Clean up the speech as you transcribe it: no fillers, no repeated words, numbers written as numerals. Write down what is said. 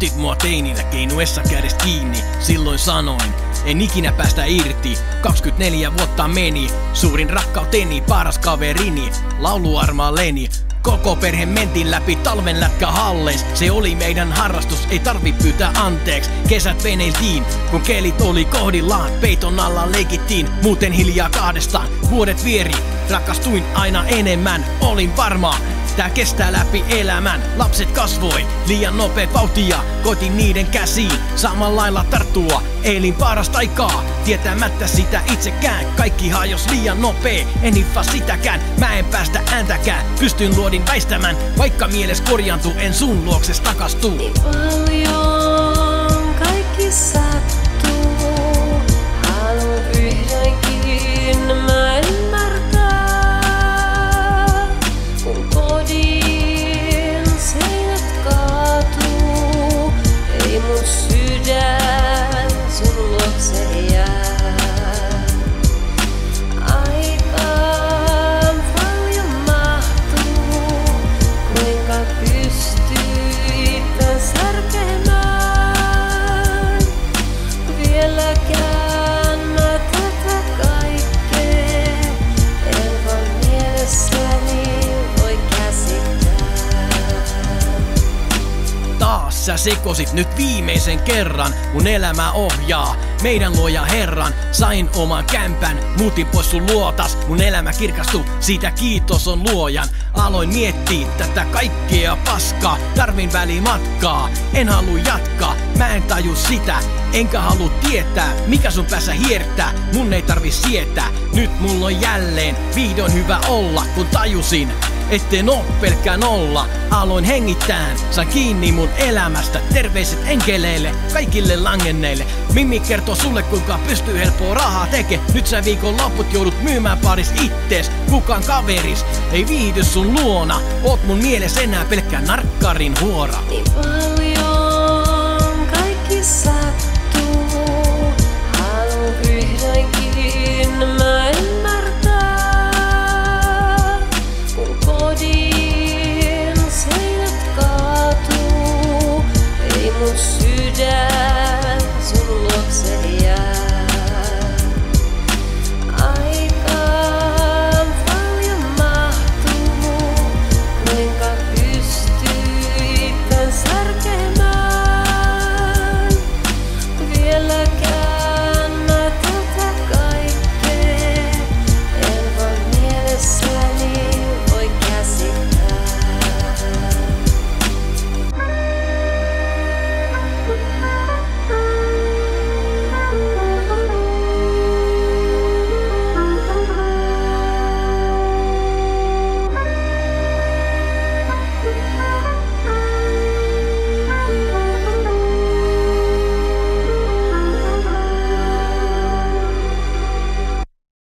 Otit mua teinillä keinuessa kädestä kiinni. Silloin sanoin, en ikinä päästä irti. 24 vuotta meni, suurin rakkauteni, paras kaverini, lauluarmalleni. Koko perhe mentiin läpi talven lätkähalleis. Se oli meidän harrastus, ei tarvi pyytää anteeksi. Kesät veneiltiin, kun kelit oli kohdillaan. Peiton alla leikittiin, muuten hiljaa kahdestaan. Vuodet vieri, rakastuin aina enemmän. Olin varma, tää kestää läpi elämän. Lapset kasvoi, liian nopeet vauhtia. Koitin niiden käsiin, samalla lailla tarttua. Elin parasta aikaa, tietämättä sitä itsekään. Kaikki hajos liian nopee, en hiffaa sitäkään. Mä en päästä ääntäkään, pystyn luodin väistämään. Vaikka mieles korjaantuu, en sun luokses takastuu. Niin paljon kaikki sattuu. Haluan vihdoinkin mä ymmärtää. Kun kodin seinät kaatuu, ei mun sydän sun luokse jää. Aikaan paljon mahtuu, kuinka pystyy tän särkemään. Vieläkään mä tätä kaikkea en vaan mielessäni voi käsittää. Taas sä sekosit nyt viimeisen kerran. Mun elämä ohjaa meidän luoja Herran. Sain oman kämpän, muutin pois sun luotas. Mun elämä kirkastui, siitä kiitos on luojan. Aloin miettiä tätä kaikkea paskaa. Tarvin välimatkaa, en halua jatkaa. Mä en taju sitä, enkä halua tietää mikä sun päässä hiertää. Mun ei tarvi sietää, nyt mulla on jälleen vihdoin hyvä olla. Kun tajusin, etten oo pelkkä nolla. Aloin hengittään, sain kiinni mun elämästä. Terveiset enkeleille, kaikille langenneille. Mimmi kertoo sulle kuinka pystyy helppoa rahaa tekee. Nyt sä viikon lopput joudut myymään paris ittees. Kukaan kaveris ei viihdy sun luona. Oot mun mieles enää pelkkä narkkarin huora. Niin paljon